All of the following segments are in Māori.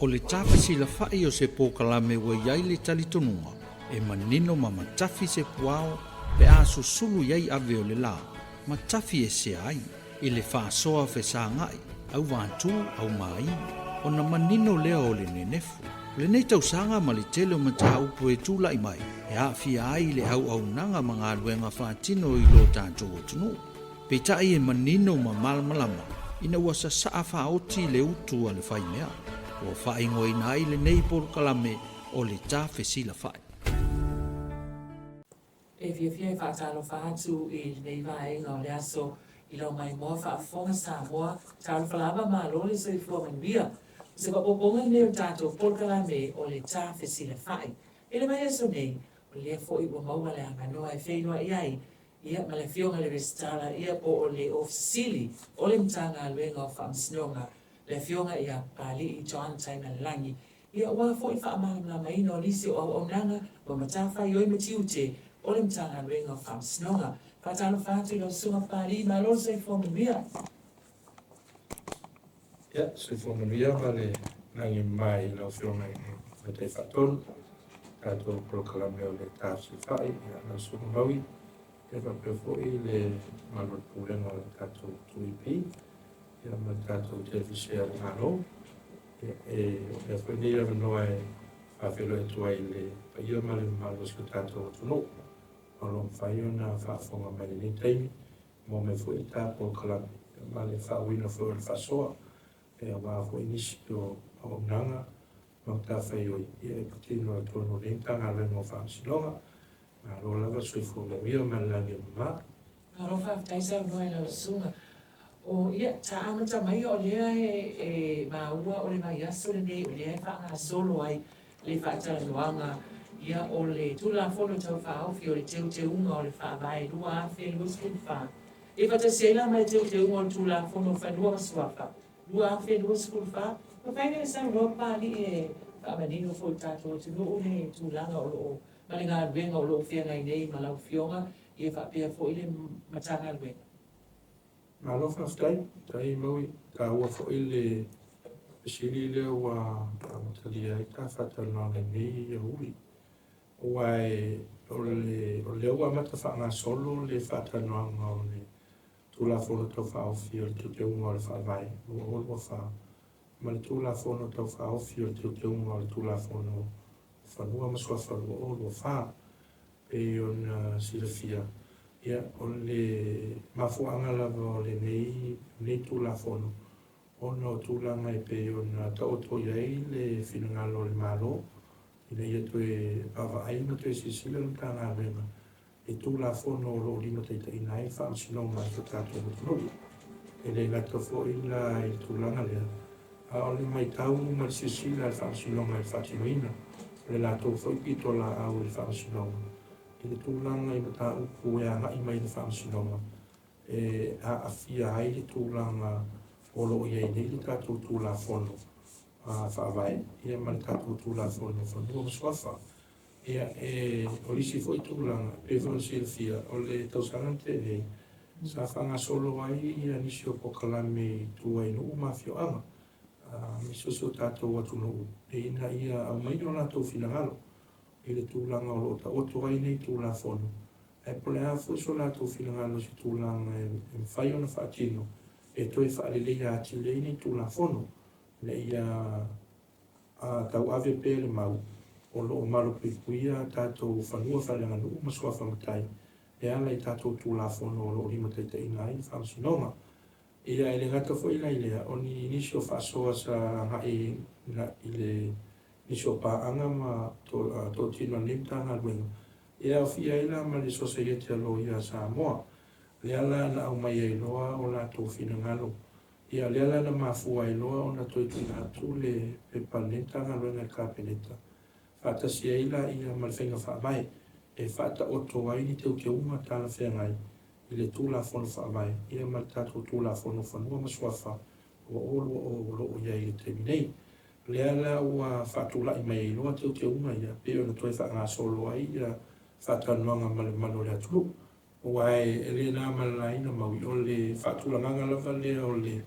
le tafasi la fai o se pokalame ua iai le talitonua, e manino ma matafi se puao, pe a susulu iai ave o le la, matafi e se ai, i le whaasoa whesa ngai, au vantu, au mai, o na manino lea o le nenefu. Le nei tausanga ma le tele o mata upu e tūla i mai, e a fia ai le au nanga mga aluenga whaatino i lo tātou o tunu. Peta i e manino ma malamalama, ina ua sa saa whaoti le utu a le whai mea, o whai ngoi nai le nei porukalame o le tā whesila whai. E fia whaatalo whaatu i nei vaenga o le aso i lau mai moa whaafonga sa moa, tālo whalama ma lole so i fua manuia. Se ka poponga nei o tātou porukalame o le tā whesila whai. E le mai aso nei, o le fo i wa maua le anganoa e whenua i ai, ia ma le fionga le restala, ia po o le ofsili, o le mtanga aluenga o whaamsinonga, le fionga ia pali i John Taina Langi, ia ua fo i whaamanga maina o lisi o au nanga, wa matafa i oi matiute, o le mtanga aluenga o whaamsinonga, whaatalo whaatu i lo sunga pali, ma lo se whomia. Ia, se whomia ma le nangi mai lau fionga i te whaatonu, tātou proklame o le tāsi whai, ia na sunga maui, e whapewho i le malot pūrenga o le tātou tuipi, ia ma tātou te visea ngaro, e whenei awa noa e whawhelo e tua i le paia ma le malos ka tātou tunu, o lo whaiona whaafonga mai ni teimi, mo me fo i tāpō kalami, ma le whawina fo le whasoa, e a wāfo inisi o nanga, ma tā whaioi, ia e patino a tono rintanga rengo whaasilonga, alo lava sui fumawia ma langi ma. Alo whaaftaisa noe lau sunga. O ia, ta amata mai o lea e maua o le mai aso le nei, o lea e whaanga solo ai le whaatara noanga. Ia o le tula fono tau whaofi o le teu unga o le whaavai, lua awhi lua skun wha. E whata sela mai teu unga o le tula fono whanua masuafa. Lua awhi lua skun wha. Ma whaine e sang roa pāli e whaamanino fo tātou tunu o le tūlanga o loo. Ma le ngā ruenga o loo whia ngai nei ma lau whionga i e whapea fo i le matanga ruenga. Ma lo whaftai, tai maui, ka ua fo i le pesili leo wa matalia i ka whatalanga nei i hui. Ua e o leo wa mata whaanga solo le whatalanga o le tula fono tau whaofi o le tuteunga o le whaavai. Ua olua wha. Ma le tula fono tau whaofi o le tuteunga o le tula fono whanua masua whanua o lo wha e on silafia. Ia, o le mafuanga lava o le nei tula fono. Ono tūlanga e pe on tauto iai le whinangalo le malo. Ina ia toe awa aina toe sisila le tanga renga. E tūla fono o lo lima teita inai wha amsinonga i whatato mutunoi. E le ngata fo ila i tūlanga lea. A o le mai tau ma sisila i wha amsinonga i whatinoina. Le la tau foi pito la au i whaasinonga. I le tūlanga i mata upu e anga i mai le whaasinonga. E a awhia ai le tūlanga o lo iei nei le tātou tūla fono. Whaavai, ia mani tātou tūla fono, whanua maswafa. Ia e olisi foi tūlanga, e whanu silfia, o le tausangante nei. Sa whanga solo ai ia nisi o pokalame tua inu umawhio anga. Misoso tātou atu no e ina ia au mai o nātou whinangalo i le tūlanga o lota oto ai nei tūla fono. E pole a fuso nātou whinangalo si tūlanga e mwhai o na whaatino e toi whaalelea ati lei nei tūla fono le ia tau ave pēle mau o loo malo pikuia tātou whanua whalanga nuu masua whamatai e ala i tātou tūla fono o loo lima teita ina i whamasinonga. Ia ele ngata fo ila ilea, o ni nisi o whaasoa sa ngai i le nisi o pāanga ma tō tino nimtanga ruenga. Ia o fia ila ma le sosaiete alo ia Samoa. Le ala na au mai e loa o la tō whina ngalo. Ia le ala na mafua e loa o na toi tui atu le pepa nimtanga ruenga e kāpeneta. Whātasi e ila ia ma le whenga whaamai. E whāta oto ai ni teu te unga tāna whengai. I le tūla fono whaamai, ia ma tātou tūla fono whanua maswafa o olo o loo ia i le temi nei. Le ala ua whaatula i mai i loa teo te unga ia, peo na toi wha ngā solo ai ia whaatanuanga ma le mano le atulu. Ua e le nā malalaina maui o le whaatula nganga lava lea o le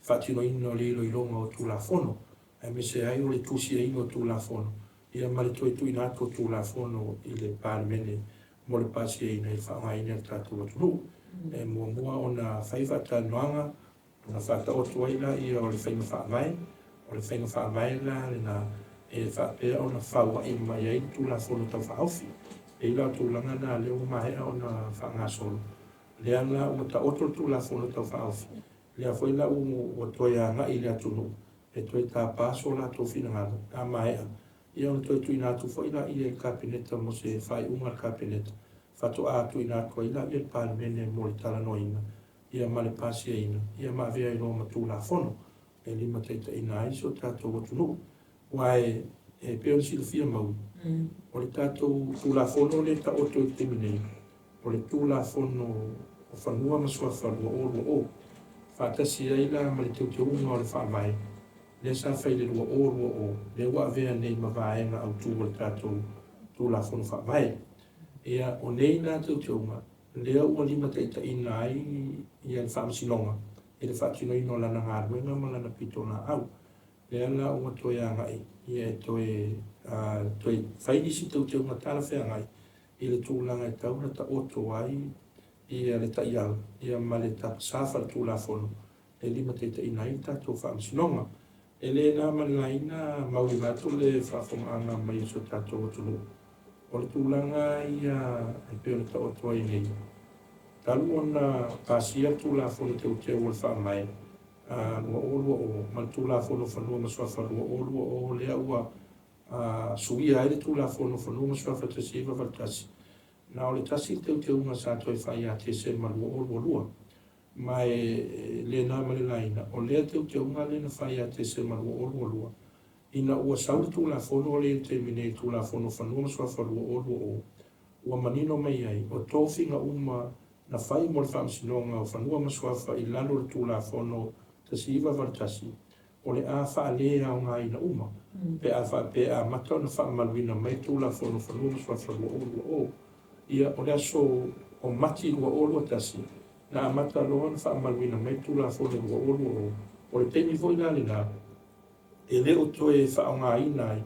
whaatino ina o le ilo i longa o tūla fono. me se ai o le tusi e ingo tu la fono. Ia male toi tu inato tu la fono i le parmene mo le pasi e ina i whaanga ina tatu o tunu. E mua o na whaiwata noanga, o na whata o tuaila ia o le whainga whaamai, o le whainga whaamai la le na e whaapea o na whaua i mai ai tu la fono tau whaofi. E ila tu langa na leo mahea o na whaanga solo. Lea nga o ta otro tu la fono tau whaofi. Lea foi la o toia nga i lea tunu. E toi ta paso la to fina ngana, a mahea. Ia on toi tu ina tu foi la i e kapineta mo se whai unga kapineta. Fato a tu ina tu ila i e palmene mo le tala noina. Ia male pasi e ina. Ia ma vea i roma tu la fono. E lima teita ina ai so tato o tunu. Wae e peo si le fia mau. O le tato tu la fono le ta oto i teminei. O le tu la fono o whanua masua whanua o. Whatasi ai la ma le teu te unga o le whaamai. Le sa whai le rua o. Le wa vea nei ma vaenga au tu o le tato tu la fono whaamai. Ia o nei nā teu te unga. Lea ua lima teita ina ai ia le whaamasinonga. E le whaatino ino lana ngā ruenga ma lana pito na au. Lea la ua toi a ngai. Ia e toi whainisi tau te unga tala whea ngai. I le tūlanga e tau na ta oto ai. Ia le ta iau. Ia ma le ta safa le tūla fono. E lima teita ina ai tatou whaamasinonga. E le nā malaina maui matu le whaafonga mai so tatou atunu. O le tūlanga ia e peo le ta oto ai nei. Talu ona pasia tūla fono te uteo o le whaamai. Lua o ma tūla fono whanua maswafa lua o lea ua suia ai le tūla fono whanua maswafa te siva valtasi. Na o le tasi te uteo unga sa toi whai a te se ma lua. Mai le nā male laina. O lea te uteo unga le na whai a te se ma lua. Ina ua sauri tūla fono le te mine tūla fono whanua maswafa lua o. Ua manino mai ai. O tōwhinga uma na whai mo le whaamsinonga o whanua maswafa i lalo le tūla fono te siva valtasi. O le a whaalea o ngā ina uma. Pe a mata na whaamaluina mai tūla fono whanua maswafa lua o. Ia o le aso o mati lua tasi. Na amata loa na whaamaluina mai tūla fono lua o. O le temi voi nā le nā. E leo toe whaonga ina ai.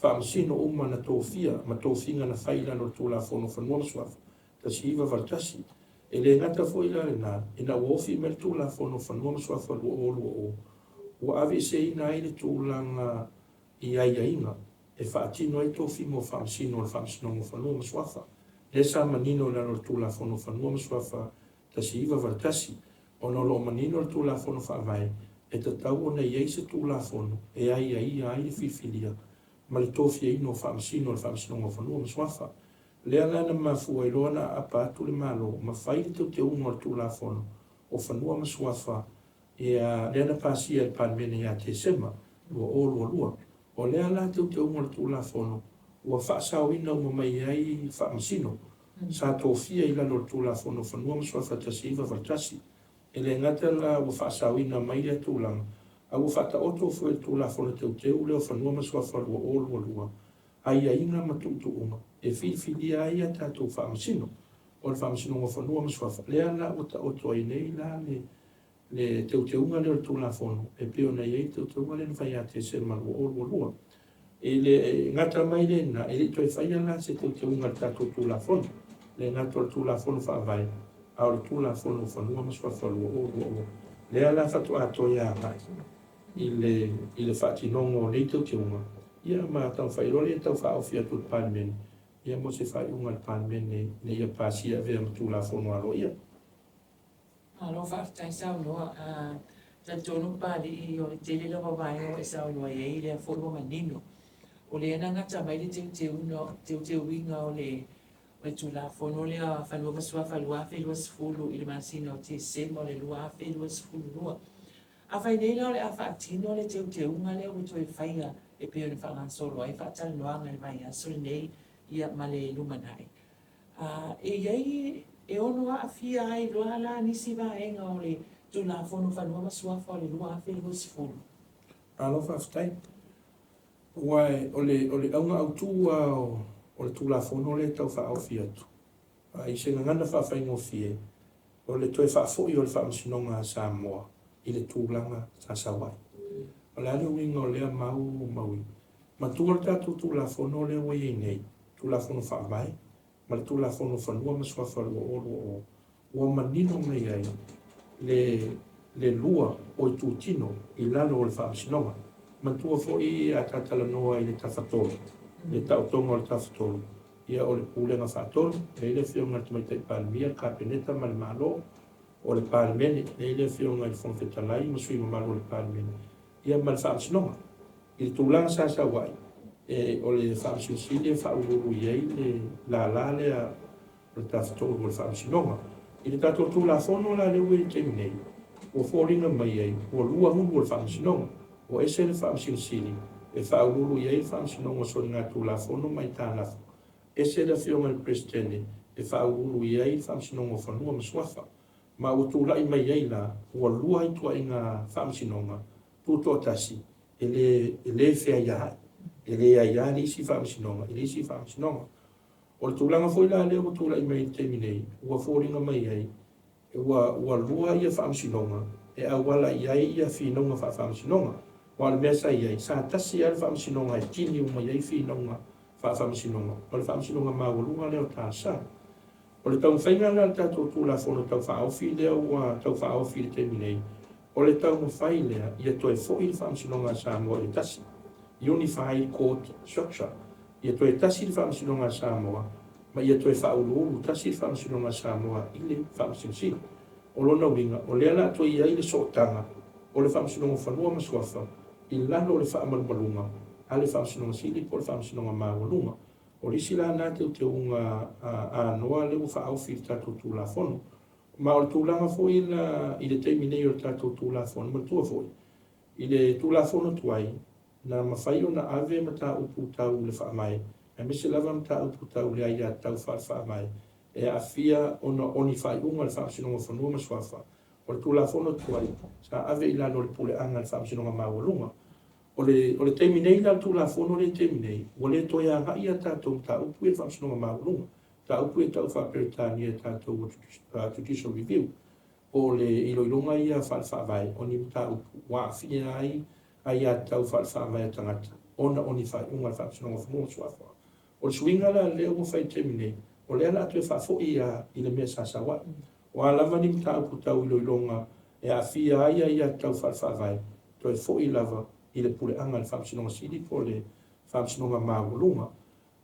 Whaamasino uma na tōwhia. Ma tōwhinga na whailano tūla fono whanua maswafa. Te siva valtasi. E le ngata foi la na ina wofi mel tu la fono fanua maswafa lua o. Ua ave se ina ai le tūlanga i ai inga. E whaatino ai tōwhi mo whaamsino le whaamsino mo fanua maswafa. Le sa manino lano le tūla fono fanua maswafa ta si iwa vartasi. O nolo manino le tūla fono whaavai. E ta tau o na iei se tūla fono. E ai le whiwhilia. Ma le tōwhi ino whaamsino le whaamsino mo fanua maswafa. Lea lana mafua i loa na apa atu le malo, ma whaile tau te unga o tūla fono, o whanua maswafa, lea na pasia i panmene ia te sema, lua. O lea la tau te unga o tūla fono, ua whaasau ina uma mai ai whaamasino, sa tōwhia i lalo o tūla fono, whanua maswafa tasi iwa vartasi. E le ngata la ua whaasau ina mai le tūlanga, a ua whata oto fue tūla fono teu leo whanua maswafa lua. Ai inga matutu unga. E whiwhilia ai a tātou whaamasino. O le whaamasino ngā whanua maswafa. Lea la o toi nei la le teuteunga leo tūla fono. E peo nei ei teuteunga le na whai a te se marua o lua. E le ngata mai le na e le toi whai ala se teuteunga le tātou tūla fono. Le ngata le tūla fono whaavai. A o le tūla fono whanua maswafa lua o. Lea la whatu a toi a mai. I le whaatinongo nei teuteunga. Ia ma tau whairole tau whaofia tu panmen. Ia mo se whai unga panmen ne ia pasia vea matula fono alo ia. Alo whaafitai sau noa. Ta tonu pāri i o le tele la wawai o e sau noa iei lea fono manino. O le ana ngata mai le teu winga o le tula fono lea whanua maswafa lua whelua sifulu i le masina o te sema o le lua whelua sifulu lua. A whai nei leo le a whaatino le teu unga lea o toi whainga e peo ni whangan solo ai whaatala noanga le mai a soli nei ia male lumanai. E iei e ono a fia ai loa la nisi vaenga o le tula fono whanua maswafa o le lua whelua sifulu. Alo whaafitai. Wai o le aunga autua o le tula fono le tau whaofi atu. I se ngana whaafai fie. O le toi whaafoi o le whaamasinonga sa moa. I le tūlanga sa sawai. Ala le winga o lea maui. Ma tua tatu tu la fono le wei nei. Tu la fono wha mai. Ma tu la fono whanua ma swa whalua o ua manino mai ai. Le lua o i tu tino i lalo o le wha sinonga. Ma tua fo i a tatala noa i le tawhatolo. Le tautonga o le tawhatolo. Ia o le pulenga whatolo. E le whionga te mai te palmia ka peneta ma le malo. O le palmene. E le whionga i whonwhetalai ma sui ma malo le palmene. Ia ma le wha sinonga. I le tūlanga sa wai. O le whaamsinsili e whaururu iei le la le a le tawhatolo o le whaamsinonga. I le tato tūla whono la le ue te minei. O fōringa mai ei, o lua hulu o le whaamsinonga. O ese le whaamsinsili e whaururu iei le whaamsinonga so ngā tūla whono mai tānafu. Ese le whionga le presidente e whaururu iei le whaamsinonga o whanua maswafa. Ma o tūlai mai ei la, o lua i tua i ngā whaamsinonga, tūtoa tasi. Ele fea ia ele ia ni si fa sinonga ele si fa sinonga o tulanga foi la le o tula i mai terminei o foringa mai ai o lua ia fa sinonga e a wala ia finonga fa sinonga o le mesa ia sa tasi al fa sinonga e tini o mai finonga fa sinonga o le fa sinonga ma o lua le o tasa o le tau fainga la tatu tula fono tau fa o fi le o tau fa o fi terminei o le tau mo fai lea, ia toi fo i whaamsinonga Samoa e tasi. Unified Court Structure. Ia toi tasi i whaamsinonga Samoa, ma ia toi whaululu tasi i whaamsinonga Samoa i le whaamsinsi. O lona winga, o lea la toi ia i le sootanga, o le whaamsinonga whanua maswafa, i lalo o le whaamalmalunga, a le whaamsinonga sili po le whaamsinonga mawalunga. O lisi la nā te unga a noa le u whaauwhi tatu tu la fono. Ma o le tūlanga foi i le teimi nei o le tātou tūlafono ma tua foi. I le tūlafono tuai, na mawhai o na ave ma tā upu tau le whaamai, e mese lava ma tā upu tau le aia tau whaamai, e a fia o na oni whai unga le whaamsinonga whanua ma swafa. O le tūlafono tuai, sa ave i lano le pule anga le whaamsinonga mawalunga. O le teimi nei la tūlafono le teimi nei, o le toia ngai a tātou tā upu e le whaamsinonga mawalunga. Ta upu e tau whaperitani e tātou judicial review. O le iloilonga ia whaawhawai, o ni ta upu wāwhia ai a tau whaawhawai a tangata. Ona oni whai unga whaamsinonga whanua suafa. O le swinga la leo mo whai temine, o le ana atu e whaafo i le mea sasawa. O a lava ni ta upu tau iloilonga e a whia ai a tau whaawhawai. To e fo i lava i le pule anga le whaamsinonga sidi po le whaamsinonga mawulunga.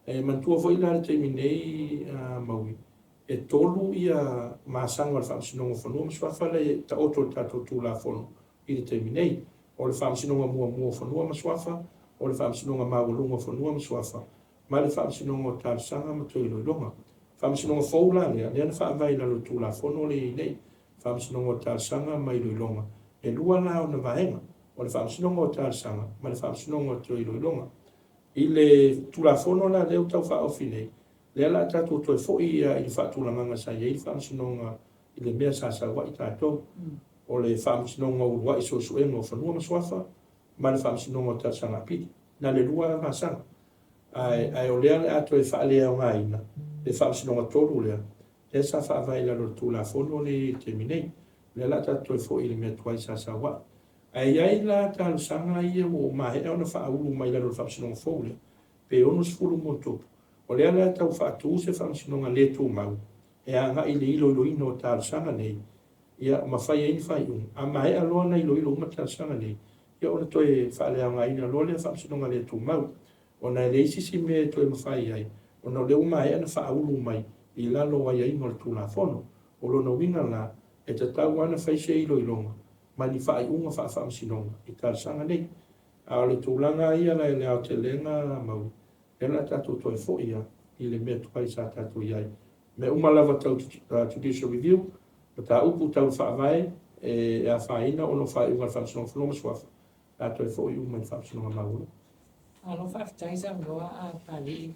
E mantua foi la te minei maui. E tolu ia masanga le whaamsinonga whanua maswafa le ta oto tato tu la fono i le te minei. O le whaamsinonga mua whanua maswafa, o le whaamsinonga mawalunga whanua maswafa, ma le whaamsinonga o tārsanga ma tui loilonga. Whaamsinonga faula lea na whaamai la lo tu la fono le i nei. Whaamsinonga o tārsanga ma i loilonga. E lua la o na vaenga, o le whaamsinonga o tārsanga, ma le whaamsinonga o tui loilonga. I le tulafono la leo tau whaofi nei. Lea la tātou toi fōi i le whaatulanganga sa iei whaamsinonga i le mea sa wa i tātou. O le whaamsinonga urua i sosuenga o whanua maswafa, ma le whaamsinonga o tāsanga piti. Na le lua masanga. Ai o lea le ato e whaalea o ngaina. Le whaamsinonga tolu lea. Le sa whaavai la lo tulafono le te minei. Lea la tātou fōi i le mea tuai sa wa. Ai la talu sanga ia o mahe ona whaulu mai la lo whaamsinonga fōle. Pe ono sifuru motopu. O lea la tau whaatu se whaamsinonga le tō mau. E a nga i le ilo ino o talu sanga nei. Ia o mawhai aini whai un. A mahe aloa na ilo uma talu sanga nei. Ia ona toi whaalea nga ina loa le whaamsinonga le tō mau. O na le isisi me toi mawhai ai. O na leo mahe ana whaulu mai. I lalo ai aino le tū la fono. O lo na winga la e ta tau ana whaise ilo ilonga. Ma ni whai unga whaamsinonga i tāra sanga nei. A le tūlanga ia la le au te lenga mau. E la tātou toi fo ia i le mea tuai sa tātou iai. Me umalawa tau judicial review, ma tā upu tau whaavai e a whaina ono whai unga whaamsinonga whanoma swafa. Tātou fo i unga whaamsinonga mau. Alo whaaftaisa ngoa a pali.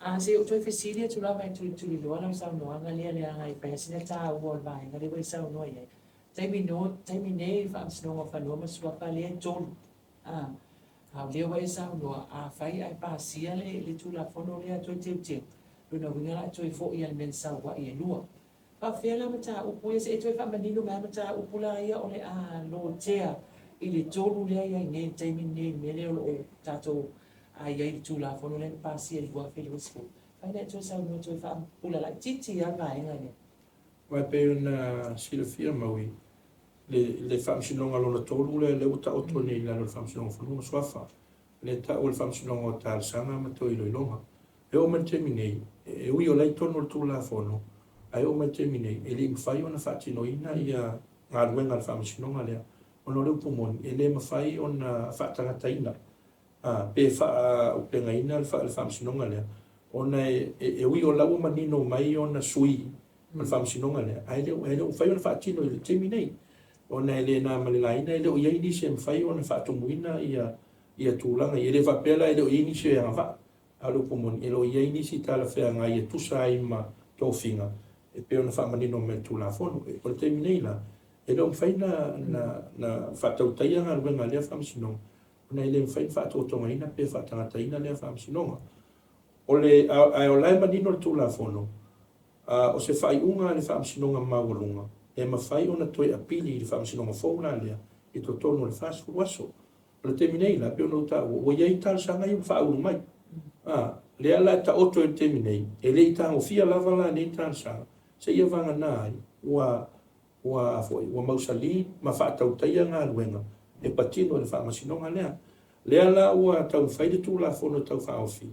A se o toi whesilia tu lawa i tu li loa lau sau noa ngalia lea ngai pēsina tā uol vai ngali wai sau noa iai. Taimi nei whaamsinonga whanua maswapa lea tolu. Hau lea wai sau noa a whai ai pāsia le tula whono lea toi teu teu. Luna winga la toi fo i al men sau wa i e lua. Pa whea la mata upu ia se e toi whamanino mea mata upu la ia ole a lo tea i le tolu lea ia i nei taimi nei me leo o tātou a iai le tulafono le pasi e le kua whele wasifu. Whai le tō sau no tō wha pula lai titi a vaenga ne. Mai pe ona silafia maui le whamsinonga lona tolu le uta oto nei la le whamsinonga whanua swafa. Le ta o le whamsinonga o tāsanga ma tō iloilonga. E o man temi nei, e ui o lai tono le tulafono, ai o man temi nei, e le mwhai ona whatino ina ia ngā ruenga le whamsinonga lea. Ono leo pumoni, e le mawhai ona whatangata ina. Pe upenga ina le whamsinonga lea. Ona e ui o lau manino mai ona sui le whamsinonga lea. Ai leo mwhai ona whatino i le temi nei. Ona e le nā malelaina, e leo iai nisi e mwhai ona whatumuina ia tūlanga. E le whapela e leo iai nisi e angawha. Alo pomoni, e leo iai nisi tala whea ngā ia tusa ai ma tōwhinga. E pe ona whamanino me tūlafono. E o le temi nei la. E leo mwhai na whatautaia ngā ruenga lea whamsinonga. Ona e le mwhai whatautonga ina pe whatangata ina lea whamsinonga. O le o lai manino le tūlafono. O se whai unga le whamsinonga mawalunga. E mawhai ona toi apili le whamsinonga whauna lea. E to tono le whasfuru aso. O le temi nei la, pe ona uta o iai tala sanga i whauru mai. Le ala ta oto e temi nei. E le itango fia lava la nei tala sanga. Se ia vanga nai. Ua mausali ma whaatautaia ngā ruenga. E patino le whamasinonga lea. Lea la ua tau whaide tūlafono tau whaofi.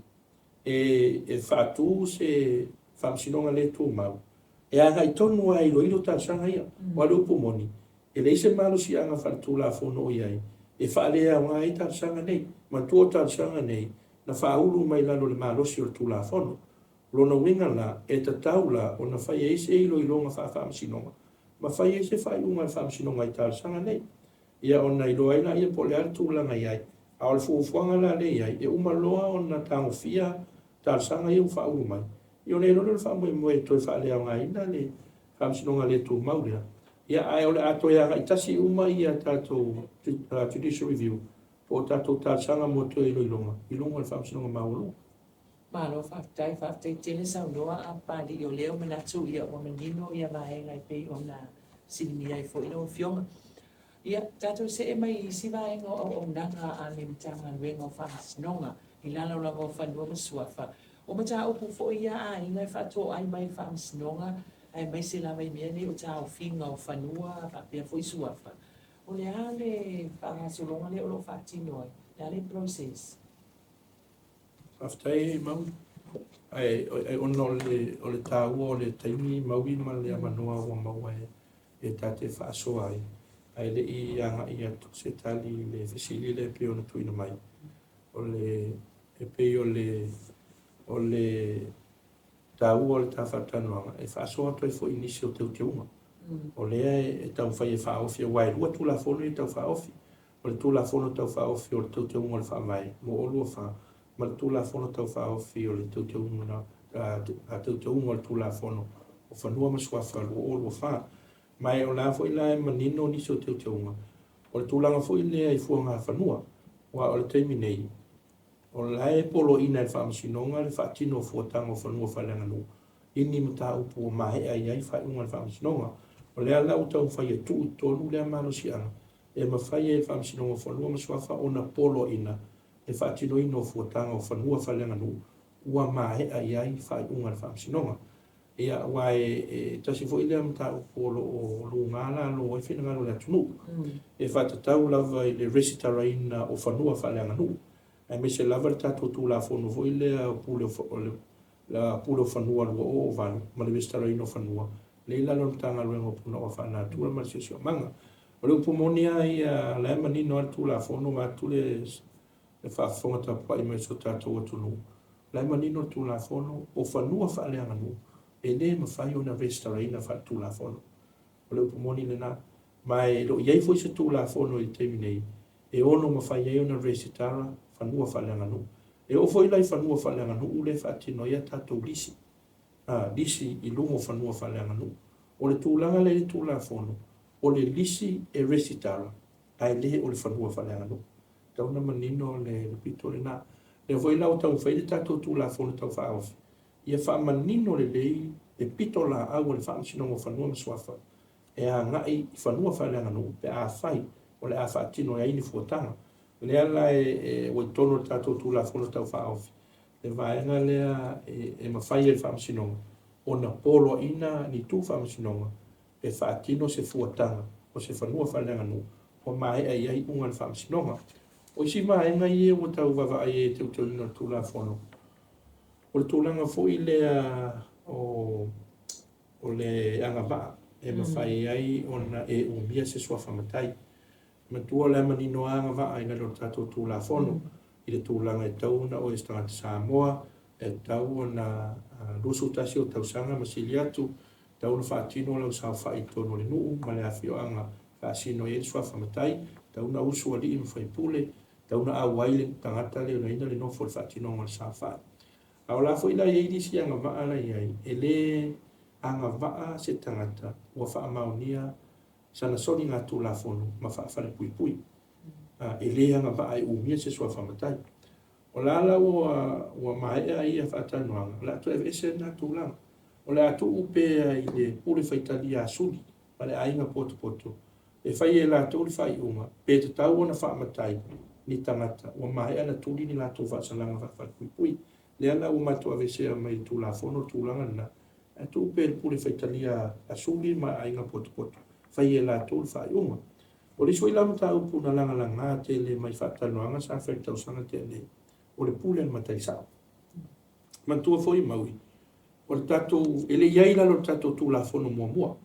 E whaatu se whamasinonga le tū mau. E anga i tonu ai ilo tāsanga ia. Wale upo moni. E le ise malo si anga whare tūlafono o iai. E whaalea o ngā i tāsanga nei. Ma tua tāsanga nei. Na whaulu mai lalo le malosi o le tūlafono. Lona winga la e tatau la o na whai eise ilo ilonga whamasinonga. Ma whai eise whai unga whamasinonga i tāsanga nei. Ia ona ilo aina ia po le ari tūlanga iai. A o le fuafuanga la le iai. E umaloa o na tango fia tāsanga i whaulu mai. Io ne lolo fa mo to fa le nga ina le fa sinonga le tu mauria ia ai ole ato ia ga itasi uma ia tato judicial review po tato ta sanga mo to ilonga le fa sinonga maulu Malo fa tai tele sa loa a pa di yo leo mena tu ia o menino ia vai ngai pe ona sinimi ai fo ino fiona ia tato se e mai si vai ngo o nanga a le tanga wengo fa sinonga ilala la go fa no suafa o mata o pu ia a inga fato ai mai whamsinonga ai mai se la mai mene o tau whinga o whanua whapea foi suafa o le ale whangasolonga le o lo whatino le ale process aftai mau ai ono le tau o le taimi maui ma le amanoa o mau e tate whaasoa ai le i anga i atu se tali le fesili le peo na tuina mai o le e peo o le tau o le tawhatanoanga e whaasoa toi fo inisi o teu teunga. O lea e tau whai e whaofi e wai rua tula fono i tau whaofi. O le tula fono tau whaofi o le teu teunga o le whamai. Mo olua wha. Ma le tula fono tau whaofi o le teu teunga a teu teunga o le tula fono. O whanua masuafa o olua wha. Mai o la fo i la e manino nisi o teu teunga. O le tulanga fo i lea i fuanga whanua. Wa o le teimi nei. O lae polo ina e whaamasinonga le whaatino fuatanga o whanua whalenga nu. Ini mata upu o mahe ai ai whaunga le whaamasinonga. O lea lau tau whai e tuu tonu lea mano si ana. E ma whai e whaamasinonga o whanua masuafa o na polo ina. E whaatino ina o fuatanga o whanua whalenga nu. Ua mahe ai ai whaunga le whaamasinonga. Ia wa e tasi fo ilea mata upu o luungala lo e whenanga lo lea tunu. E whaatatau lava i le resitara ina o whanua whalenga nu. Ai me se lava le tatou tulafono foi lea pule o whanua lua o vanu, ma le westara ino whanua. Le lalo le tanga luenga puna o whana tua ma le sesio manga. O le upumoni ai la ema nino al tulafono ma tu le whaafonga tapai mai so tatou atunu. La ema nino al tulafono o whanua whaaleanga nu. E le ma whai o na westara ina wha tulafono. O le upumoni le na. Mai lo iei foi se tulafono i temi nei. E ono ma whai ei o na resitara whanua whalenga nu. E o foi lai whanua whalenga nu, ule whaatino ia tatou lisi. Lisi i lungo whanua whalenga nu. O le tūlanga le tūlafono, o le lisi e resitara, ai le o le whanua whalenga nu. Tauna manino le pito le nā. Le foi lau tau whaide tatou tūlafono tau whaofi. Ia wha manino le lei, e pito la au le whaamsinongo whanua masuafa. E a ngai whanua whalenga nu, pe a whai, o le a whaatino e aini fuatanga. Lea la o tono tato tu la fono tau whaofi. Le vaenga lea mawhai e whaamasinonga. O na polo ina ni tu whaamasinonga. E whaatino se fuatanga. O se whanua whalenga nu. O mai ai ungan whaamasinonga. O isi vaenga i o tau wawa e te utoina tu la fono. O le tūlanga fo i lea o le anga vaa. E mawhai ai o na umia se sua whamatai. Matua le manino anga vaa ina lo tato tu la fono. I le tūlanga e tau na o e stangata Samoa. E tau o na lusu tasi o tau sanga masili atu. Tau na whaatino lau sa whai tono le nuu. Ma le awhio anga whaasino e sua whamatai. Tau na usu ali ima whai pule. Tau na awai le tangata le na ina le nofo le whaatino anga sa whai. Au la fo ila ye si anga vaa la iai. E le anga vaa se tangata. Ua wha amaunia. Sana soni ngā tū la fono. Ma wha whare pui pui. E le anga vaa e umia se sua whamatai. O la ala ua maea ia whaatanuanga. La tu ewe ese nā tū langa. O le atu upe i le pule whaitali a suli. Ma le ainga poto poto. E whai e la tū le whai unga. Pe te tau ona whaamatai. Ni tangata. Ua maea na tūli ni la tū whaasalanga wha pui pui. Le ala o matua vesea mai tu la fono tu langa na tu pe pule faitalia asuli ma ainga poto poto fai la tu fai uma o le soi la mata upu na langa langa te le mai fata noanga sa faita usanga te le o le pule ma tai sa mantua foi maui o le tato ele yai la lo tato tu la fono mo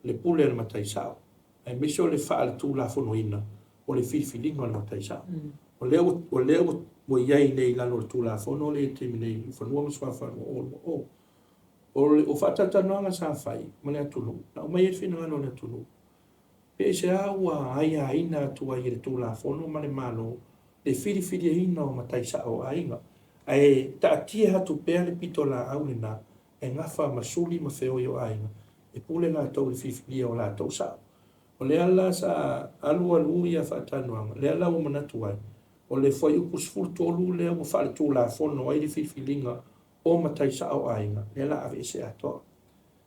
le pule ma tai sa ai meso le fa tu la fono ina o le filinga ma tai sa o leo mo iai nei lalo tu la fono le te nei fonua mo swa fa o fatata noanga sa fai ma le atunu na o mai e fina no le atunu pe se aua aia ina tu ai le tu la fono ma le malo le fili ina o matai sa o ainga ai ta tia hatu pe le pitola au na e ngafa masuli ma feo yo ainga e pule na to le fili o la to sa o le ala sa alu ia fatata noanga le ala o manatu ai o le foi upu sfuru tolu le o whare tū la fono ai le whiwhilinga o matai sa au ainga. Le la ave ese ato.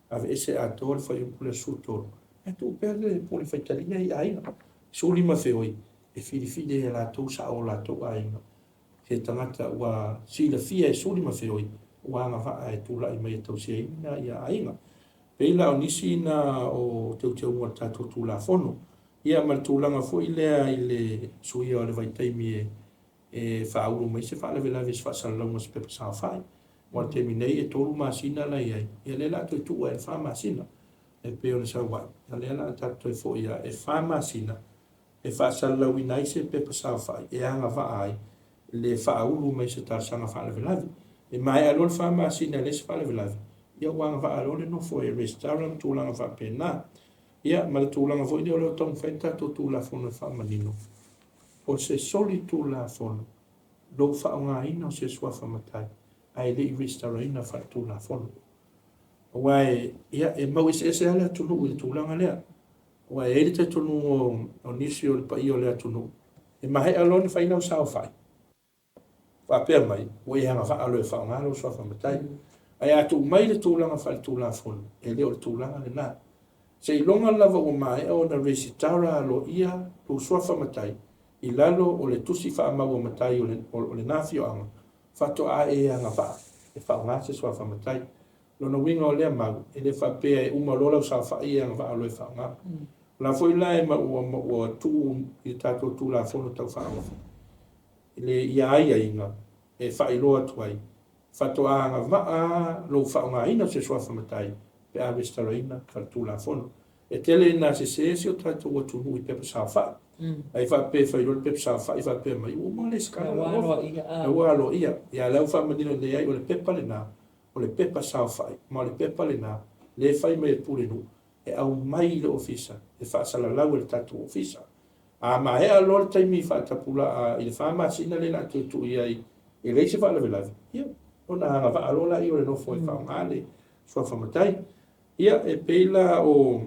Ave ese ato le foi upu le sfuru tolu. E tū pere le pole whaitalia i ainga. Suri ma whioi. E whiwhile e la tū sa o la tū ainga. He tangata ua sila fia e suri ma whioi. Ua anga wha e tū lai mai e tau se ina i ainga. Peila o nisi na o teu mua tato tū la fono. Ia mal tūlanga fo i le suia o le vaitaimi e whauru mai se whaale vela ves whaasalalonga se pepa sao whai. Wa te minei e toru masina la iai. Ia le la toi tua e wha masina. E peo le sa wai. Ia le la tato e fo ia e wha masina. E whaasalalau inai se pepa sao whai. E anga whaai. Le whauru mai se tarsanga whaale vela. E mai alol wha masina le se whaale vela. Ia wanga whaalo le no fo e restaurant tūlanga wha pena. Ia, ma le tūlanga fo i leo leo tong whaita tō tū la fono wha manino. O se soli tū la fono, lo wha o ngā ina o se sua whamatai, ai le i restaura ina wha tū la fono. Wai, ia, e mau ese alea tunu i le tūlanga lea. Wai, e le te tunu o nisi o le pa i o lea tunu. E mahe alone wha ina o sao whai. Wha pēr mai, o e hanga wha alo e wha o ngā lo sua whamatai. Ai atu mai le tūlanga wha le tū la fono, e leo le tūlanga le nā. Se ilonga lava o mai o na resitara alo ia tu swafa matai i lalo o le tusi wha amau o matai o le nafio anga whato a e anga wha e wha ngā se swafa matai lona winga o lea mau e le wha pēa e umalola o sa wha i anga wha alo e wha ngā la foi la e ma ua tu i tato tu la fono tau wha anga i le ia aia inga e wha i loa tuai whato a anga wha lo wha ngā ina se swafa matai pe a restaurina ka tu la fono e tele na se o tato o tu i pepa sa fa ai fa pe fa i pepa sa fa i fa pe mai o mo le ska wa lo ia ya la fa manino de ai o le pepa le na o le pepa sa fa ma le pepa le na le fa me pule no e au mai le ofisa e fa sala la o tato ofisa a ma e a lo tai mi fa tapula i fa ma sina le na tu ai e le se fa le vela ia ona nga va alola i o le no foi fa ngale so fa matai ia e peila o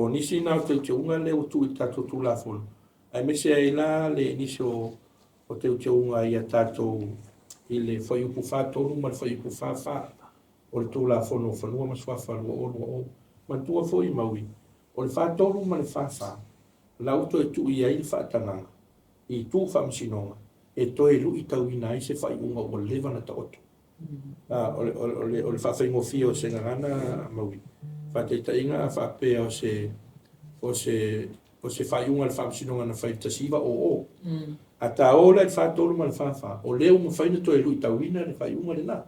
nisi na te unga le o tu i tato tu la fono. Ai mese ai la le nisi o te unga i a tato i le whai upu whātoru ma le whai upu whawha o le tu la fono whanua ma swafa lua o. Man tua fo i maui. O le whātoru ma le whawha lau to tu ia i whaatanga i tū whamsinonga e toi lu i tauina ai se whai unga o lewa na ta oto. O le whawhaingo fio se ngana maui. Whateta inga a whapea o se whai unga le whamsinonga na whai tasiva o. A ta ola i whatolu ma le whawha. O leo ma whaina toi lu i tauina le whai unga le na.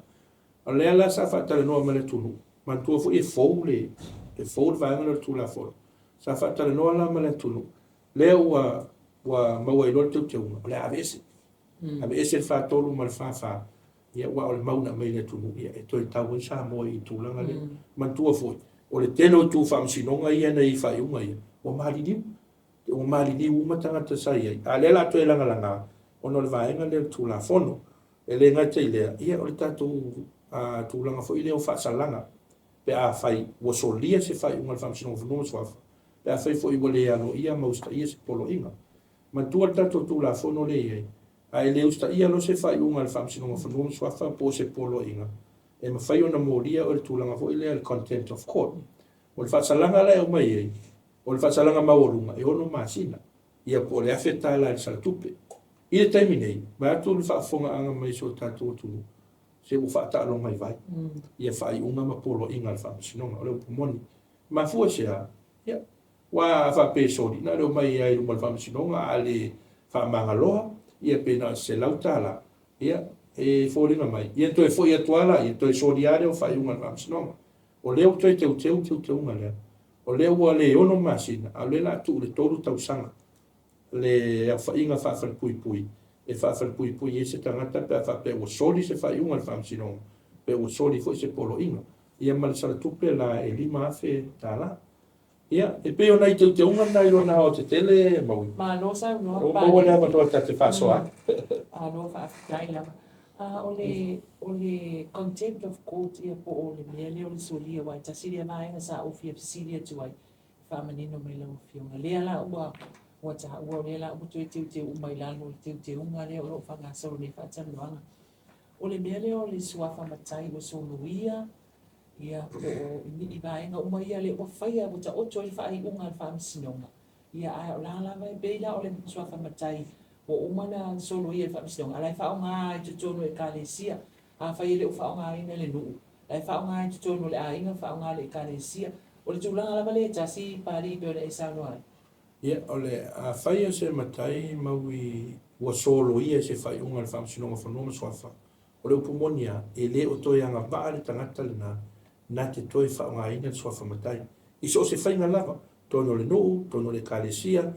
O lea la sa whatara noa ma le tulu. Man tua fu e fou le vaenga le tula fo. Sa whatara noa la ma le tulu. Leo wa maua i lor teu teunga. O le avese. Avese le whatolu ma le whawha. Ia wa o le mauna mai le tulu. Ia e toi tau i sa moa i tūlanga le. Man tua foi. O le teno tu whamsinonga ia na i whai unga ia. O mahali niu. O mahali niu umatangata sa ia. A le la toi langa langa. O no le vaenga le tula fono. E le ngata i lea. Ia o le tatu tūlanga fo i leo whaasalanga. Pe a whai wasolia se whai unga le whamsinonga whanua swafa. Pe a whai fo i wale alo ia mausta ia se polo inga. Man tua tatu tula fono le iei. A e leo sta ia lo se whai unga le whamsinonga whanua swafa po se polo inga. E ma whai ona moria o le tūlanga fo i lea le content of court. O le whaasalanga le o mai iei. O le whaasalanga maorunga e ono masina. Ia po le awheta la le salatupe. I le taimi nei. Mai atu le whaafonga anga mai so tatu o tulu. Se u whaata alo mai vai. Ia whai unga ma polo inga le whamsinonga. O leo pumoni. Ma fua se a. Ia. Wa whape sori. Na leo mai ai luma le whamsinonga. A le whamangaloha. Ia pena se lautala. Ia. E fōringa mai. Ia toi fo ia tuala. Ia toi sori are o whai unga le whamsinonga. O leo toi teu unga lea. O leo ua le ono masina. A le la tu le toru tausanga. Le au whainga whawhal pui pui. E whawhal pui pui e se tangata pe a whape o sori se whai unga le whamsinonga. Pe o sori fo se polo inga. Ia malasara tupe la e lima afe tāla. Ia, e pe o nai te unga nai rona o te tele maui. Ma no sa no. O maua lea matoa tate whasoa. No whaafitai lama. O le contempt of court ia po o le mea leo le solia wai. Ta siria maenga sa o fia siria tuai. Whamanino mai lau fionga. Lea la ua ta ua le la ua te umai lalo te unga leo lo whanga sau le whaatanuanga. O le mea leo le suafa matai o soluia. Ia po i vaenga umai ia le ua whaia o ta oto i whai unga le whaamisinonga. Ia ai o la vai beila o le suafa matai. O umana solo ia whaamisinonga. Alai whaonga i tutono e kālesia. A whai le o whaonga ina le nuu. Lai whaonga i tutono le a inga whaonga le kālesia. O le tūlanga lama le tasi pari peo le e saunoai. Ia, o le a whai o se matai maui ua solo ia se whai unga le whaamisinonga whanoma swafa. O le upumonia e le o toi anga waa le tangata le na te toi whaonga ina le swafa matai. I so se whainga lava. Tono le nuu, tono le kālesia,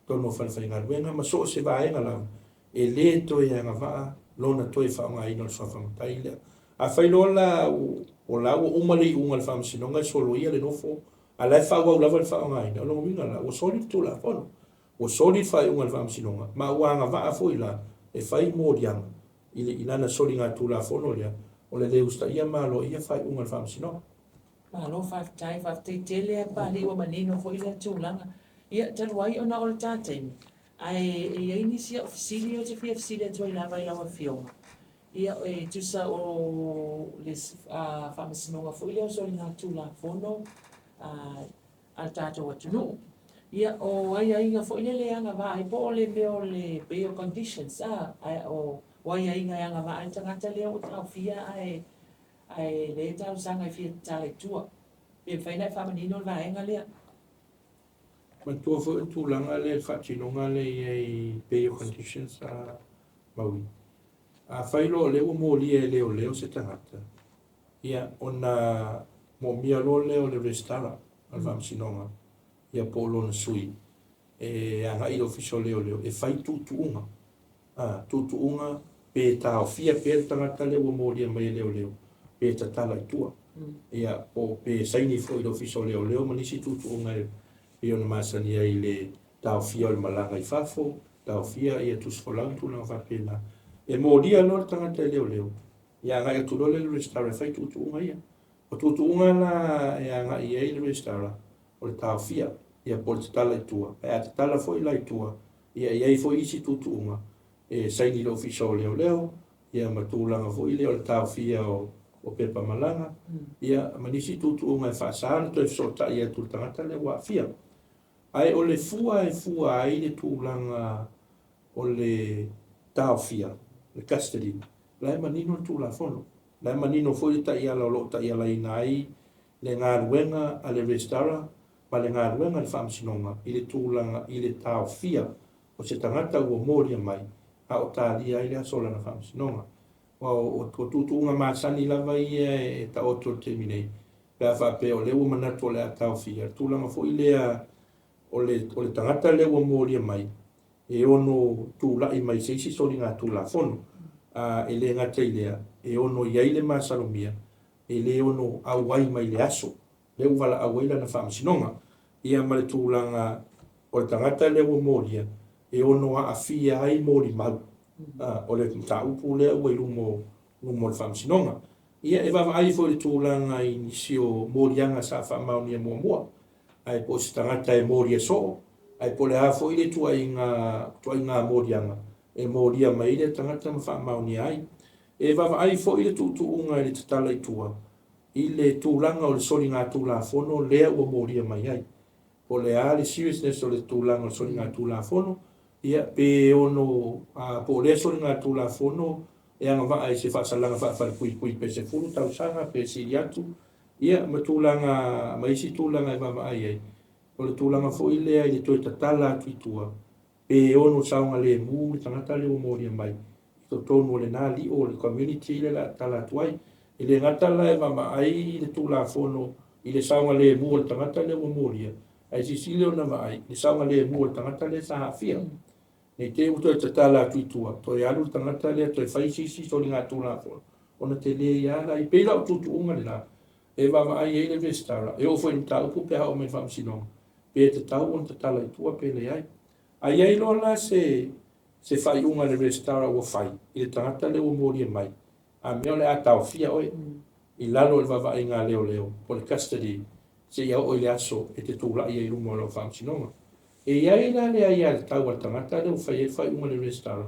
tono whanawhainga ruenga, ma so se vaenga lava. E le toi anga waa, lona toi whaonga ina le swafa matai lea. A whai lola o lau o umale unga le whaamisinonga e solo ia le nofo. A lai whaua lava le whaonga ina. O longa winga la, o soli tu la pono. O soli whai unga le whaamisinonga. Ma uanga waa foi la, e whai mōrianga. Ilana soli ngā tu la fono lea. O le leusta ia malo ia whai unga le whaamisinonga. Ma lo whaftai tele a pali o manino fo ila tūlanga. Ia taluai o na o le tātemi. Ai e inisia ofisili o te fia ofisili atua i lava i lawa fionga. Ia e tusa o le whaamisinonga fo ila o soli ngā tu la fono. Al tātou atunu. Ia o ai inga fo ila le anga va ai po le meo le bail conditions o wai inga anga va ai tangata leo o tau fia ai le tau sanga fia tale tua. Pe whainai whamanino le vaenga lea. Man tua fo tūlanga le whatinonga le i bail conditions maui. A whailo leo mōlia e leo se tangata. Ia ona mo mia lo leo le restara al whaamisinonga. Ia polo na sui. E anga i official leo. E whai tutuunga. Tutuunga pe tau fia pe tangata leo mōlia mai leo. Pe tatala i tua. Ia o pe saini fo i official leo. Manisi tutuunga e ona masani ai le tau fia o le malanga i fafo. Tau fia ia tusfolang tu na whapena. E mōlia lo tangata leo. Ia anga i tulole le restara. Whai tutuunga ia. O tutuunga na e anga i ei le restara. O le tau fia. Ia po le tatala i tua. E a tatala fo i la i tua. Ia ei fo isi tutuunga. E saini le official leo. Ia matulanga fo i leo le tau fia o pepa malanga. Ia manisi tutuunga e whaasana. Toi fisota ia tu tangata le wa fia. Ai o le fua ai le tūlanga o le taofia, le custody. Lai manino tūlafono. Lai manino foi ta ia lo ta ia lai nai le ngaruenga a le restara ma le ngaruenga le whaamsinonga i le tūlanga i le taofia o se tangata ua mōria mai a o tālia i le asola na whaamsinonga. O tutunga māsani lava ia e ta oto te minei. Pea whape o lewa manatu o le a taofia. Tūlanga foi lea o le tangata lewa mōria mai e ono tūlai mai se isi sori ngā tūlafono e le ngata i lea e ono iai le māsalomia e le ono awai mai le aso le uwala awaila na whaamasinonga ia ma le tūlanga o le tangata lewa mōria e ono a awhia ai mōri mau o le taupu lea ua i lumo le whaamasinonga ia e wawa ai fo le tūlanga i nisio mōrianga sa whaamaunia mua ai po se tangata e mōria so ai po le hafo i le tua i ngā mōrianga e mōria mai le tangata ma whaamaunia ai e wawa ai fo i le tūtuunga i le tatala i tua i le tūlanga o le sori ngā tūlafono lea ua mōria mai ai po le a le seriousness o le tūlanga o le sori ngā tūlafono ia pe ono po le sori ngā tūlafono e anga wa ai se whaasalanga whaapui pe se furu tausanga pe siri atu ia ma tūlanga ma isi tūlanga e wawa ai o le tūlanga fo i lea i le toi tatala atu i tua pe ono saunga le mu le tangata le ua mōria mai i to tonu o le nā li o le community le la tala atu ai i le ngata la e wawa ai i le tūlafono i le saunga le mu o le tangata le ua mōria ai si leo na mai le saunga le mu o le tangata le sa hafia nei te uto e tatala atu i tua toi alu le tangata le toi whaisisi so li ngā tūlafono ona te le iala i peila o tutuunga le la e wawa ai e le vestara e o foi ni tau pupe hao me whamsinonga pe te tau on te tala i tua pe le ai ai ai lola se whai unga le restara ua whai i le tangata leo mōria mai a mea le a tau fia oe i lalo le wawa i ngā leo po le custody se iau o le aso e te tūla i rumo o lo whamsinonga e iai la le ai le tau al tangata leo whai unga le restara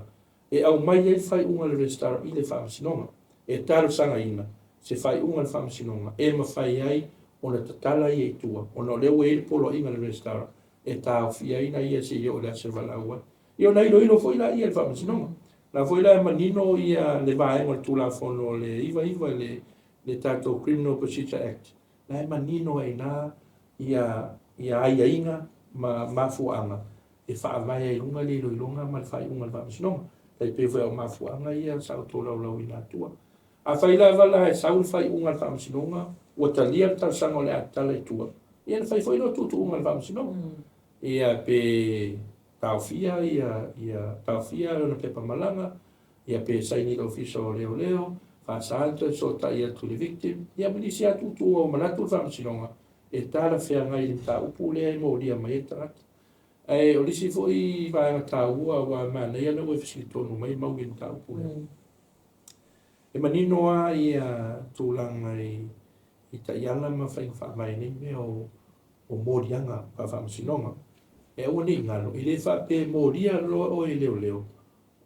e au mai le whai unga le restara i le whamsinonga e talo sanga ina se whai unga le whamsinonga e ma whai ai o le tatala i e tua o no leo e le polo inga le restara e tau fia ina ia se iau le aso wala ua io na ilo foi la ia fa sinonga la foi la manino ia le vai o tu la fono le iva le tato criminal procedure act la manino e na ia inga ma fuanga e fa vai ai lunga le lunga ma fa unga fa sinonga dai pe foi ma fuanga ia sa to la ina tua a fa ila vala e sa fa unga fa sinonga o talia tal sango le atala tua ia fa foi no tu unga fa sinonga ia pe taufia taufia na pepa malanga ia pe saini official leo fa salto so ta ia to the victim ia milisia tu o malatu fa sinonga e tala fea ngai ta upule ai mo dia mai ta ai o lisi foi va ta ua wa mana ia no fisito no mai mau in ta upule e manino a ia tulanga i ta yala ma fa mai ni me o morianga fa sinonga e o ni ngalo i le fa pe moria lo o i leo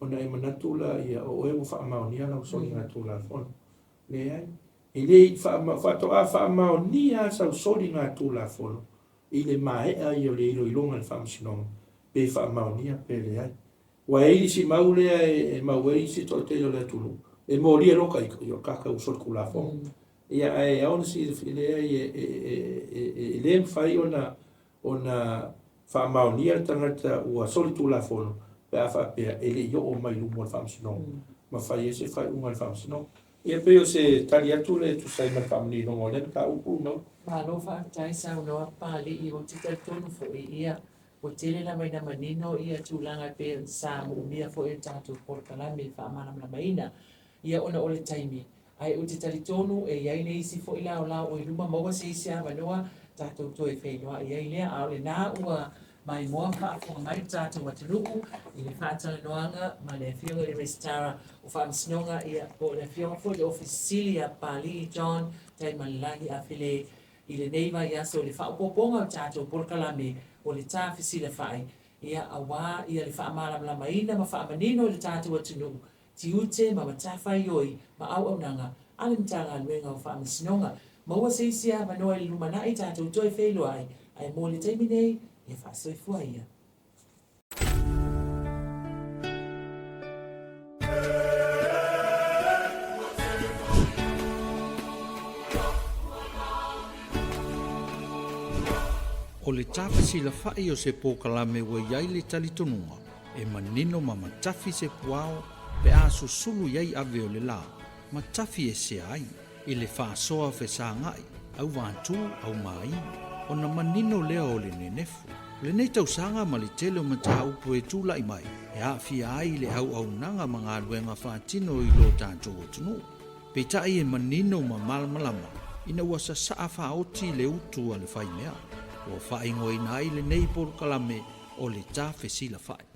ona e manatula ia o e fa maonia na so ni natula fon le ai i le fa to a fa maonia sa so ni natula fon i le mai ai o le i longa fa msinon pe fa maonia pe le ai wa e si maule e mawe si to te le tulu e moria lo kai yo kaka o so kula fon ia ai on si le ai e le fai ona fa maonia tangata ua solitu la fono pe fa pe ele yo o mai lumo fa msino ma fa ese fa un fa msino e pe yo se taliatu le tu sai ma family no ngole ka u no ma lo fa tai sa no pa li I o tita tonu fo ia o tele la mai na manino ia tulanga pe sa mo mia fo e tatu por kala me fa mana na maina ia ona ole taimi ai o tita tonu e ia nei si fo ila ola o luma mo se sia vanoa tatu to e fe no ia ile a le na ua mai moa pa ko mai tatu wa tuluku I le fata noanga ma le fio le restara o fa msnonga ia po le fio fo le officilia pali John tai malani afile I le neiva ia so le fa poponga tatu por kala me o le ta fisila fai ia awa ia le fa mala la maina ma fa manino le tatu wa tuluku tiute ma matafa yoi ma au nanga alimtanga luenga o fa msnonga ma wa seisia ma no le lumana I tatu to e felo ai mo le taimi nei e fa soi fua ia. O le tafisi la fai o se pokalame ua iai le talitonunga, e manino ma matafi se puao, pe a susulu iai ave o le la, matafi e se ai, i le whaasoa fe sa ngai, au vantu, au mai, o na manino lea o le nenefu. Le nei tausanga ma le tele o mata upu e tūla i mai, e a fia ai le au nanga mga luenga whaatino i lo tātou o tunu. Pe tai e manino ma malamalama, ina ua sa saa whaoti le utu a le whai mea. O whaingo i nai le nei por kalame o le tā whesila whai.